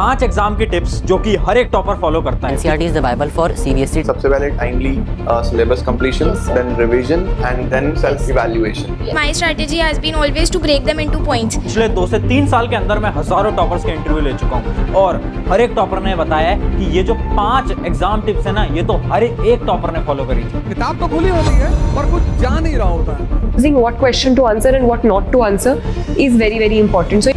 5 exam की tips जो कि हर एक टॉपर फॉलो करता है। NCERT is the Bible for CBSE. सबसे पहले timely syllabus completion, then revision and then self evaluation. My strategy has been always to break them into points. पिछले 2 से 3 साल के अंदर मैं हजारों टॉपर्स के इंटरव्यू ले चुका हूँ और हर एक टॉपर ने बताया है कि ये जो 5 एग्जाम टिप्स है ना, ये तो हर एक टॉपर ने फॉलो करी थी। किताब तो खुली होती है पर कुछ जा नहीं रहा होता है। Choosing what question to answer and what not to answer is very important.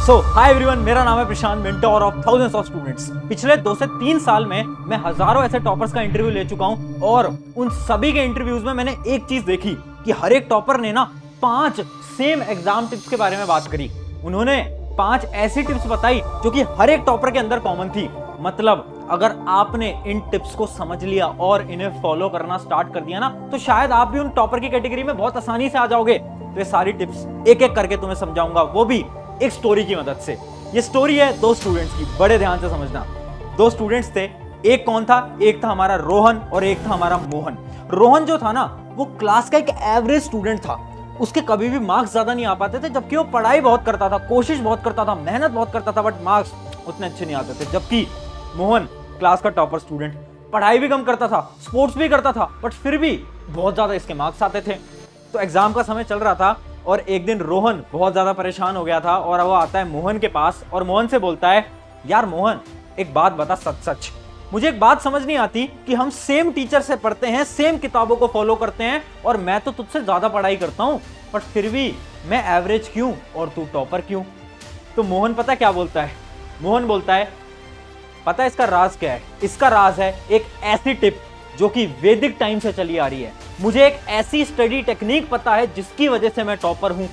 So hi everyone, मेरा नाम है Prashant, mentor of thousands of students. पिछले 2 से 3 साल में मैं हजारों ऐसे टॉपर्स का इंटरव्यू ले चुका हूं और उन सभी के इंटरव्यूज में मैंने एक चीज देखी कि हर एक टॉपर ने ना 5 सेम एग्जाम टिप्स के बारे में बात करी। उन्होंने 5 ऐसी टिप्स बताई जो कि हर एक टॉपर के अंदर कॉमन थी। मतलब अगर आपने इन टिप्स को समझ लिया और इन्हें फॉलो करना स्टार्ट कर दिया ना, तो शायद आप भी उन टॉपर की कैटेगरी में बहुत आसानी से आ जाओगे। तो ये सारी टिप्स एक एक करके तुम्हें समझाऊंगा, वो भी एक स्टोरी की मदद से। ये स्टोरी है 2 स्टूडेंट्स की, बड़े ध्यान से समझना। 2 स्टूडेंट्स थे, एक कौन था? एक था हमारा रोहन और एक था हमारा मोहन। रोहन जो था ना, वो क्लास का एक एवरेज स्टूडेंट था। उसके कभी भी मार्क्स ज्यादा नहीं आ पाते थे, जबकि वो पढ़ाई बहुत करता था, कोशिश बहुत करता था, मेहनत बहुत करता था, बट मार्क्स उतने अच्छे नहीं आते थे। जबकि मोहन क्लास का टॉपर स्टूडेंट, पढ़ाई भी कम करता था, स्पोर्ट्स भी करता था, बट फिर भी बहुत ज्यादा इसके मार्क्स आते थे। तो एग्जाम का समय चल रहा था और एक दिन रोहन बहुत ज्यादा परेशान हो गया था और वो आता है मोहन के पास और मोहन से बोलता है, यार मोहन, एक बात बता सच सच, मुझे एक बात समझ नहीं आती कि हम सेम टीचर से पढ़ते हैं, सेम किताबों को फॉलो करते हैं और मैं तो तुझसे ज्यादा पढ़ाई करता हूं, बट फिर भी मैं एवरेज क्यों और तू टॉपर क्यों? तो मोहन पता क्या बोलता है? मोहन बोलता है, पता है इसका राज क्या है? इसका राज है एक ऐसी टिप जो कि वैदिक टाइम से चली आ रही है। मुझे एक ऐसी स्टडी टेक्निक पता है जिसकी वजह से मैं टॉपर हूं।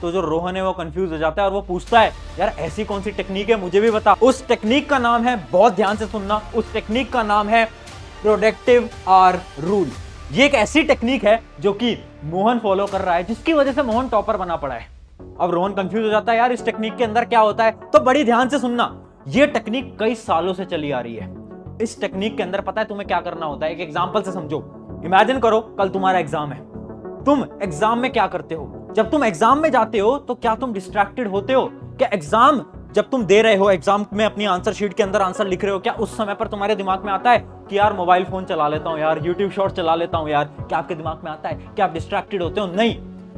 तो जो रोहन है वो कंफ्यूज हो जाता है और वो पूछता है, यार ऐसी कौन सी टेक्निक है, मुझे भी बता। उस टेक्निक का नाम है, बहुत ध्यान से सुनना, उस टेक्निक का नाम है प्रोडक्टिव आर रूल। ये एक ऐसी टेक्निक है जो कि मोहन फॉलो कर रहा है, जिसकी वजह से मोहन टॉपर बना पड़ा है। अब रोहन कंफ्यूज हो जाता है, यार इस टेक्निक के अंदर क्या होता है? तो बड़ी ध्यान से सुनना, ये टेक्निक कई सालों से चली आ रही है। इस टेक्निक के अंदर पता है तुम्हें क्या करना होता है? एक एग्जांपल से समझो। इमेजिन करो कल तुम्हारा एग्जाम है। तुम एग्जाम में क्या करते हो? जब तुम एग्जाम में जाते हो तो क्या तुम डिस्ट्रैक्टेड होते हो? क्या एग्जाम जब तुम दे रहे हो, एग्जाम में अपनी आंसर शीट के अंदर आंसर लिख रहे हो, क्या उस समय पर तुम्हारे दिमाग में आता है कि यार मोबाइल फोन चला लेता हूं, यार यूट्यूब शॉर्ट चला लेता हूं यार? क्या आपके दिमाग में आता है? क्या आप डिस्ट्रैक्टेड होते हो? नहीं।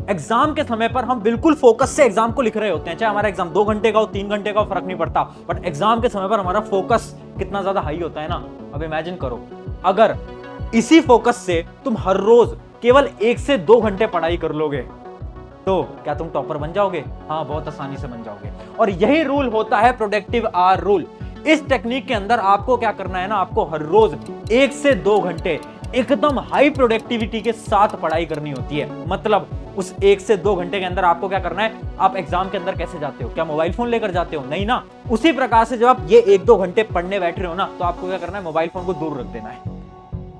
एग्जाम के समय पर हम बिल्कुल फोकस से एग्जाम को लिख रहे होते हैं, चाहे हमारा एग्जाम 2 घंटे का हो, 3 घंटे का हो, फर्क नहीं पड़ता। बट एग्जाम के समय पर हमारा फोकस कितना ज्यादा हाई होता है ना। अब इमेजिन करो, अगर इसी फोकस से तुम हर रोज केवल 1 से 2 घंटे पढ़ाई कर लोगे, तो क्या तुम टॉपर बन जाओगे? हाँ, बहुत आसानी से बन जाओगे। और यही रूल होता है प्रोडक्टिव आवर रूल। इस टेक्निक के अंदर आपको क्या करना है ना, आपको हर रोज 1 से 2 घंटे एकदम हाई प्रोडक्टिविटी के साथ पढ़ाई करनी होती है। मतलब उस 1 से 2 घंटे के अंदर आपको क्या करना है? आप एग्जाम के अंदर कैसे जाते हो? क्या मोबाइल फोन लेकर जाते हो? नहीं ना। उसी प्रकार से जब आप ये 1-2 घंटे पढ़ने बैठ रहे हो ना, तो आपको क्या करना है? मोबाइल फोन को दूर रख देना है,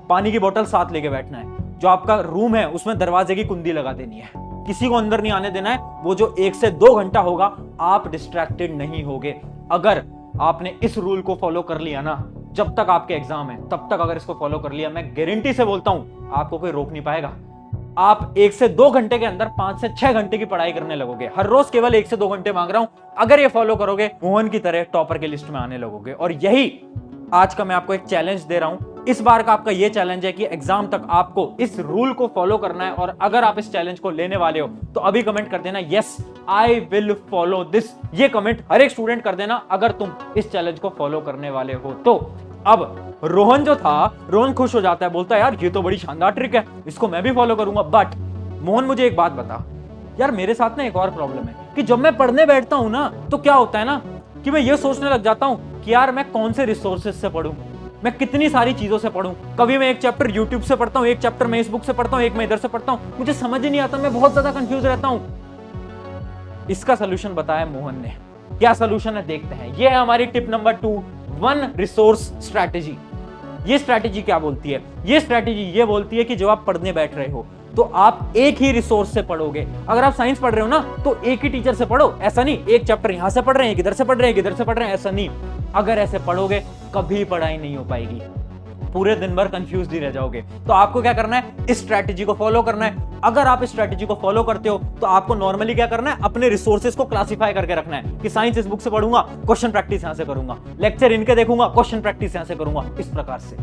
पानी की बोतल साथ लेके बैठना है, जो आपका रूम है उसमें दरवाजे की कुंडी लगा देनी है, किसी को अंदर नहीं आने देना है। वो जो 1 से 2 घंटा होगा, आप डिस्ट्रैक्टेड नहीं होगे। अगर आपने इस रूल को फॉलो कर लिया ना, जब तक आपके एग्जाम है तब तक अगर इसको फॉलो कर लिया, मैं गारंटी से बोलता हूं आपको कोई रोक नहीं पाएगा। आप 1 से 2 घंटे के अंदर 5 से 6 घंटे की पढ़ाई करने लगोगे। हर रोज केवल 1 से 2 घंटे मांग रहा हूं। अगर ये फॉलो करोगे, मोहन की तरह टॉपर के लिस्ट में आने लगोगे। और यही आज का मैं आपको एक चैलेंज दे रहा हूं। इस बार का आपका ये चैलेंज है कि एग्जाम तक आपको इस रूल को फॉलो करना है। और अगर आप इस चैलेंज को लेने वाले हो तो अभी कमेंट कर देना, yes I will follow this. ये कमेंट हर एक स्टूडेंट कर देना अगर तुम इस चैलेंज को फॉलो करने वाले हो तो। अब रोहन जो था, रोहन खुश हो जाता है, बोलता है यार ये तो बड़ी शानदार ट्रिक है, इसको मैं भी फॉलो करूंगा। बट मोहन, मुझे एक बात बता यार, मेरे साथ ना एक और प्रॉब्लम है कि जब मैं पढ़ने बैठता हूं ना, तो क्या होता है ना कि मैं ये सोचने लग जाता हूं कि यार मैं कौन से रिसोर्सेज से पढ़ूं, मैं कितनी सारी चीजों से पढ़ूं। कभी मैं एक चैप्टर यूट्यूब से पढ़ता हूं, एक चैप्टर मैं इस बुक से पढ़ता हूं, एक मैं इधर से पढ़ता हूं, मुझे समझ ही नहीं आता, मैं बहुत ज्यादा कंफ्यूज रहता हूं। इसका सोल्यूशन बताया मोहन ने। क्या सोल्यूशन है देखते हैं। ये है हमारी टिप नंबर 2, 1 रिसोर्स स्ट्रैटेजी। ये स्ट्रैटेजी क्या बोलती है? ये स्ट्रैटेजी ये बोलती है कि जब आप पढ़ने बैठ रहे हो तो आप एक ही रिसोर्स से पढ़ोगे। अगर आप साइंस पढ़ रहे हो ना, तो एक ही टीचर से पढ़ो। ऐसा नहीं एक चैप्टर यहां से पढ़ रहे हैं, इधर से पढ़ रहे हैं, इधर से पढ़ रहे हैं, ऐसा नहीं। अगर ऐसे पढ़ोगे कभी पढ़ाई नहीं हो पाएगी। पूरे दिन भर कंफ्यूज ही रह जाओगे। तो आपको क्या करना है, इस स्ट्रैटेजी को फॉलो करना है। अगर आप इस स्ट्रैटेजी को फॉलो करते हो तो आपको नॉर्मली क्या करना है, अपने रिसोर्सेज को क्लासिफाई करके रखना है कि साइंस इस बुक से पढ़ूंगा, क्वेश्चन प्रैक्टिस यहां से करूंगा, लेक्चर इनके देखूंगा, क्वेश्चन प्रैक्टिस यहां से करूंगा, इस प्रकार से।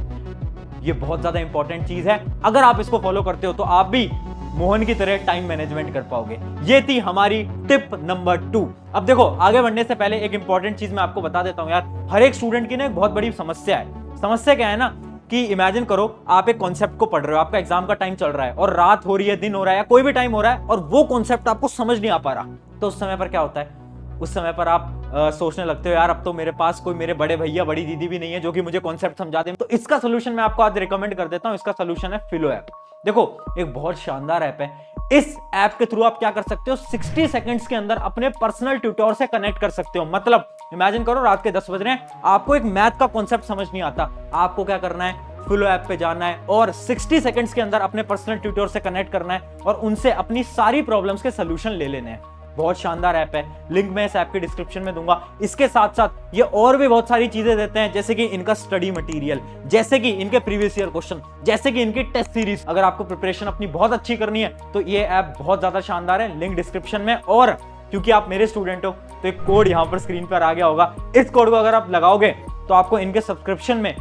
ये बहुत ज्यादा इंपॉर्टेंट चीज है। अगर आप इसको फॉलो करते हो तो आप भी मोहन की तरह टाइम मैनेजमेंट कर पाओगे। ये थी हमारी टिप नंबर 2। अब देखो, आगे बढ़ने से पहले एक इंपॉर्टेंट चीज मैं आपको बता देता हूं यार। हर एक स्टूडेंट की ना एक बहुत बड़ी समस्या है। समस्या क्या है ना कि इमेजिन करो आप एक कॉन्सेप्ट को पढ़ रहे हो, आपका एग्जाम का टाइम चल रहा है और रात हो रही है, दिन हो रहा है, या कोई भी टाइम हो रहा है और वो कॉन्सेप्ट आपको समझ नहीं आ पा रहा। तो उस समय पर क्या होता है, उस समय पर आप सोचने लगते हो यार अब तो मेरे पास कोई मेरे बड़े भैया बड़ी दीदी भी नहीं है जो कि मुझे कॉन्सेप्ट समझा दे। तो इसका सोल्यूशन मैं आपको आज रिकमेंड कर देता हूं। इसका सोल्यूशन है फिलो ऐप। देखो, एक बहुत शानदार ऐप है। इस ऐप के थ्रू आप क्या कर सकते हो, 60 सेकंड्स के अंदर अपने पर्सनल ट्यूटर से कनेक्ट कर सकते हो। मतलब इमेजिन करो रात के 10 बज रहे हैं, आपको एक मैथ का कॉन्सेप्ट समझ नहीं आता, आपको क्या करना है, फिलो ऐप पे जाना है और 60 सेकंड्स के अंदर अपने पर्सनल ट्यूटर से कनेक्ट करना है और उनसे अपनी सारी प्रॉब्लम्स के सोल्यूशन ले लेने हैं। बहुत शानदार ऐप है, लिंक मैं इस ऐप के डिस्क्रिप्शन में दूंगा। इसके साथ साथ ये और भी बहुत सारी चीजें देते हैं, जैसे कि इनका स्टडी मटेरियल, जैसे कि इनके प्रीवियस ईयर क्वेश्चन, जैसे कि इनकी टेस्ट सीरीज। अगर आपको प्रिपरेशन अपनी बहुत अच्छी करनी है तो ये ऐप बहुत ज्यादा शानदार है, लिंक डिस्क्रिप्शन में। और क्योंकि आप मेरे स्टूडेंट हो तो एक कोड यहाँ पर स्क्रीन पर आ गया होगा, इस कोड को अगर आप लगाओगे तो आपको इनके सब्सक्रिप्शन में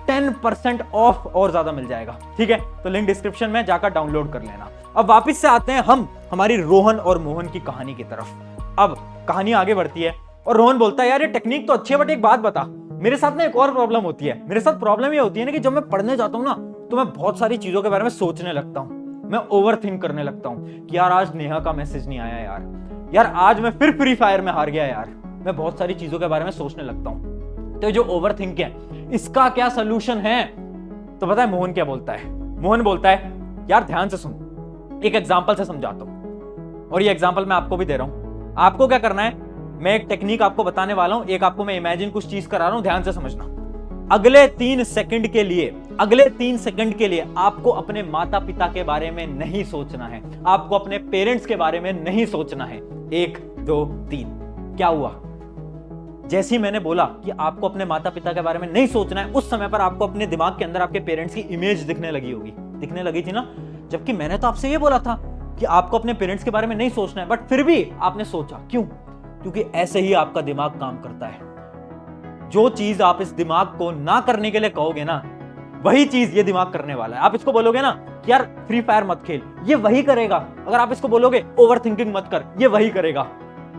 10% ऑफ और ज्यादा मिल जाएगा। ठीक है, तो लिंक डिस्क्रिप्शन में जाकर डाउनलोड कर लेना। अब वापस से आते हैं हम हमारी रोहन और मोहन की कहानी की तरफ। अब कहानी आगे बढ़ती है और रोहन बोलता है यार ये टेक्निक तो अच्छी है बट एक बात बता, मेरे साथ ना एक और प्रॉब्लम होती है। मेरे साथ प्रॉब्लम ये होती है ना कि जब मैं पढ़ने जाता हूँ ना तो मैं बहुत सारी चीजों के बारे में सोचने लगता हूँ, मैं ओवर थिंक करने लगता हूँ कि यार आज नेहा का मैसेज नहीं आया, यार आज मैं फिर फ्री फायर में हार गया, यार मैं बहुत सारी चीजों के बारे में सोचने लगता हूँ। तो जो ओवर थिंक है इसका क्या सोल्यूशन है? तो पता है मोहन क्या बोलता है? मोहन बोलता है यार ध्यान से सुन, एक एग्जांपल से समझाता हूं और ये एग्जांपल मैं आपको भी दे रहा हूं। आपको क्या करना है, मैं एक टेक्निक आपको बताने वाला हूं, एक आपको मैं इमेजिन कुछ चीज करा रहा हूं, ध्यान से समझना। अगले 3 सेकंड के लिए आपको अपने माता पिता के बारे में नहीं सोचना है, आपको अपने पेरेंट्स के बारे में नहीं सोचना है। 1 2 3 क्या हुआ? जैसे ही मैंने बोला कि आपको अपने माता पिता के बारे में नहीं सोचना है, उस समय पर आपको अपने दिमाग के अंदर आपके पेरेंट्स की इमेज दिखने लगी थी ना। जबकि मैंने तो आपसे ये बोला था कि आपको अपने पेरेंट्स के बारे में नहीं सोचना है, बट फिर भी आपने सोचा। क्यों? क्योंकि ऐसे ही आपका दिमाग काम करता है। जो चीज आप इस दिमाग को ना करने के लिए कहोगे ना, वही चीज ये दिमाग करने वाला है। आप इसको बोलोगे ना कि यार फ्री फायर मत खेल, ये वही करेगा। अगर आप इसको बोलोगे ओवर थिंकिंग मत कर, ये वही करेगा।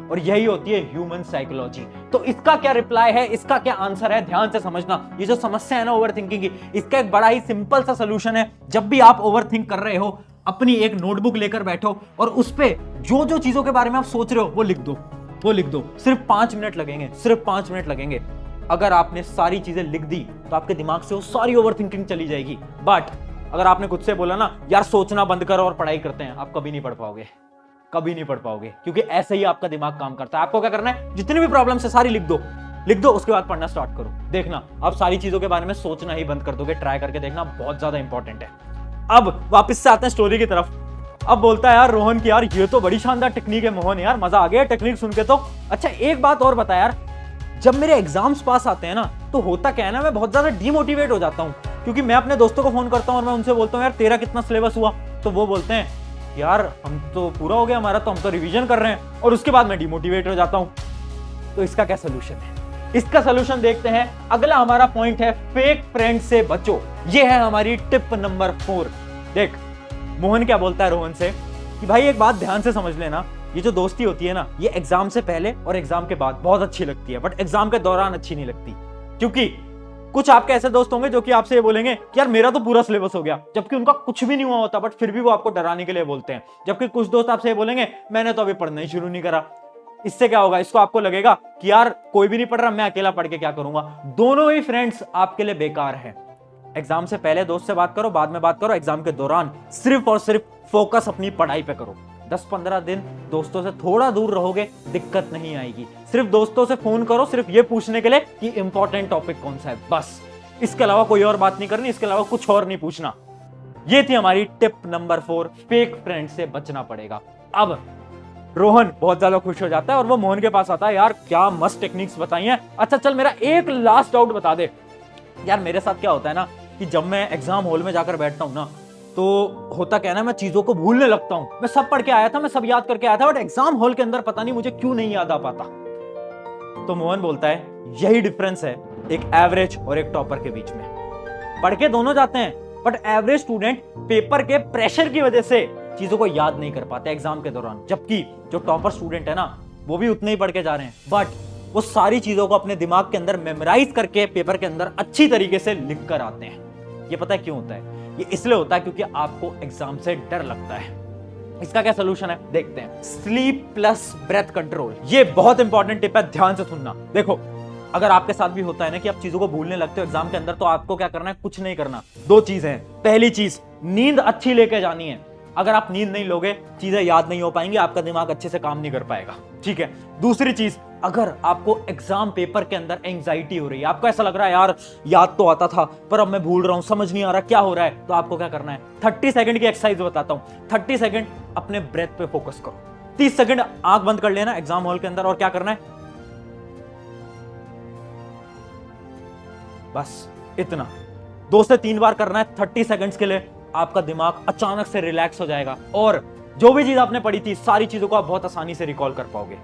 और यही होती है ह्यूमन साइकोलॉजी। तो इसका क्या रिप्लाई है, इसका क्या आंसर है, ध्यान से समझना। ये जो समस्या है ना ओवर थिंकिंग की, इसका एक बड़ा ही सिंपल सा सोल्यूशन है। जब भी आप ओवर थिंक कर रहे हो, अपनी एक नोटबुक लेकर बैठो और उस पे जो जो चीजों के बारे में आप सोच रहे हो वो लिख दो। सिर्फ 5 मिनट लगेंगे। अगर आपने सारी चीजें लिख दी तो आपके दिमाग से वो सारी ओवर थिंकिंग चली जाएगी। बट अगर आपने खुद से बोला ना यार सोचना बंद करो और पढ़ाई करते हैं, आप कभी नहीं पढ़ पाओगे, क्योंकि ऐसे ही आपका दिमाग काम करता है। आपको क्या करना है, जितनी भी प्रॉब्लम है सारी लिख दो, उसके बाद पढ़ना स्टार्ट करो। देखना आप सारी चीजों के बारे में सोचना ही बंद कर दोगे। ट्राई करके देखना, बहुत ज्यादा इंपॉर्टेंट है। अब वापस से आते हैं स्टोरी की तरफ। अब बोलता है यार रोहन की यार ये तो बड़ी शानदार टेक्निक है मोहन, यार मजा आ गया टेक्निक सुन के तो। अच्छा एक बात और बता यार, जब मेरे एग्जाम्स पास आते हैं ना तो होता क्या है ना, मैं बहुत ज्यादा डिमोटिवेट हो जाता हूँ, क्योंकि मैं अपने दोस्तों को फोन करता हूँ और मैं उनसे बोलता हूँ यार तेरा कितना सिलेबस हुआ, तो वो बोलते हैं यार हम तो पूरा हो गया हमारा, तो हम तो रिवीजन कर रहे हैं, और उसके बाद मैं डिमोटिवेट हो जाता हूं। तो इसका क्या सोल्यूशन है? इसका सोल्यूशन देखते हैं। अगला हमारा पॉइंट है फेक फ्रेंड से बचो। ये है हमारी टिप नंबर 4। देख मोहन क्या बोलता है रोहन से कि भाई एक बात ध्यान से समझ लेना, ये जो दोस्ती होती है ना, ये एग्जाम से पहले और एग्जाम के बाद बहुत अच्छी लगती है, बट एग्जाम के दौरान अच्छी नहीं लगती। क्योंकि कुछ आपके ऐसे दोस्त होंगे जो कि आपसे ये बोलेंगे कि यार मेरा तो पूरा सिलेबस हो गया, जबकि उनका कुछ भी नहीं हुआ होता, बट फिर भी वो आपको डराने के लिए बोलते हैं। जबकि कुछ दोस्त आपसे ये बोलेंगे मैंने तो अभी पढ़ना ही शुरू नहीं करा। इससे क्या होगा, इसको आपको लगेगा कि यार कोई भी नहीं पढ़ रहा, मैं अकेला पढ़ के क्या करूंगा। दोनों ही फ्रेंड्स आपके लिए बेकार है। एग्जाम से पहले दोस्त से बात करो, बाद में बात करो, एग्जाम के दौरान सिर्फ और सिर्फ फोकस अपनी पढ़ाई पे करो। 10-15 दिन दोस्तों से थोड़ा दूर रहोगे, दिक्कत नहीं आएगी। सिर्फ दोस्तों से फोन करो सिर्फ ये पूछने के लिए कि इंपॉर्टेंट टॉपिक कौन सा है, बस। इसके अलावा कोई और बात नहीं करनी, इसके अलावा कुछ और नहीं पूछना। ये थी हमारी टिप नंबर 4, फेक फ्रेंड से बचना पड़ेगा। अब रोहन बहुत ज्यादा खुश हो जाता है और वो मोहन के पास आता है, यार क्या मस्त टेक्निक्स बताई हैं। अच्छा चल मेरा एक लास्ट डाउट बता दे। यार मेरे साथ क्या होता है ना कि जब मैं एग्जाम हॉल में जाकर बैठता हूँ ना, तो होता क्या है ना, मैं चीजों को भूलने लगता हूँ। मैं सब पढ़ के आया था, मैं सब याद करके आया था, बट एग्जाम हॉल के अंदर पता नहीं मुझे क्यों नहीं याद आ पाता। तो मोहन बोलता है यही डिफरेंस है एक एवरेज और एक टॉपर के बीच में। पढ़ के दोनों जाते हैं, बट एवरेज स्टूडेंट पेपर के प्रेशर की वजह से चीजों को याद नहीं कर पाते एग्जाम के दौरान, जबकि जो टॉपर स्टूडेंट है ना, वो भी उतने ही पढ़ के जा रहे हैं, बट वो सारी चीजों को अपने दिमाग के अंदर मेमोराइज करके पेपर के अंदर अच्छी तरीके से लिख कर आते हैं। ये पता है क्यों होता है? ये इसलिए होता है क्योंकि आपको एग्जाम से डर लगता है। इसका क्या सोल्यूशन है, देखते हैं। स्लीप प्लस ब्रेथ कंट्रोल, ये बहुत इंपॉर्टेंट टिप है, ध्यान से सुनना। देखो, अगर आपके साथ भी होता है ना कि आप चीजों को भूलने लगते हो एग्जाम के अंदर, तो आपको क्या करना है? कुछ नहीं करना। दो चीजें हैं। पहली चीज, नींद अच्छी लेके जानी है। अगर आप नींद नहीं लोगे, चीजें याद नहीं हो पाएंगी, आपका दिमाग अच्छे से काम नहीं कर पाएगा, ठीक है। दूसरी चीज, अगर आपको एग्जाम पेपर के अंदर एंजाइटी हो रही है, आपको ऐसा लग रहा है यार याद तो आता था पर अब मैं भूल रहा हूं, समझ नहीं आ रहा क्या हो रहा है, तो आपको क्या करना है? 30 सेकंड की एक्सरसाइज बताता हूं। 30 सेकंड अपने ब्रेथ पे फोकस करो। 30 सेकंड आंख बंद कर लेना एग्जाम हॉल के अंदर, और क्या करना है? बस इतना 2 से 3 बार करना है 30 सेकंड्स के लिए। आपका दिमाग अचानक से रिलैक्स हो जाएगा और जो भी चीज आपने पढ़ी थी, सारी चीजों को आप बहुत आसानी से रिकॉल कर पाओगे।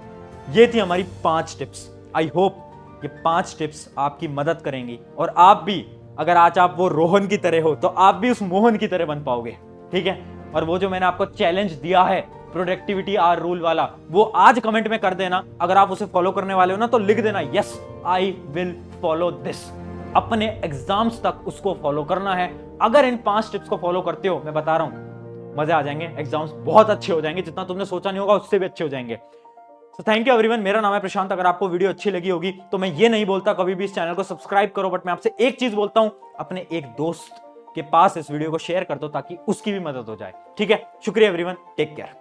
ये थी हमारी 5 टिप्स। आई होप ये 5 टिप्स आपकी मदद करेंगी, और आप भी, अगर आज आप वो रोहन की तरह हो, तो आप भी उस मोहन की तरह बन पाओगे, ठीक है। और वो जो मैंने आपको चैलेंज दिया है प्रोडक्टिविटी आर रूल वाला, वो आज कमेंट में कर देना। अगर आप उसे फॉलो करने वाले हो ना, तो लिख देना yes I will follow this. अपने एग्जाम्स तक उसको फॉलो करना है। अगर इन 5 टिप्स को फॉलो करते हो, मैं बता रहा हूं, मजे आ जाएंगे, एग्जाम्स बहुत अच्छे हो जाएंगे, जितना तुमने सोचा नहीं होगा उससे भी अच्छे हो जाएंगे। तो थैंक यू एवरीवन, मेरा नाम है प्रशांत। अगर आपको वीडियो अच्छी लगी होगी तो मैं ये नहीं बोलता कभी भी इस चैनल को सब्सक्राइब करो, बट मैं आपसे एक चीज बोलता हूं, अपने एक दोस्त के पास इस वीडियो को शेयर कर दो ताकि उसकी भी मदद हो जाए, ठीक है। शुक्रिया एवरीवन, टेक केयर।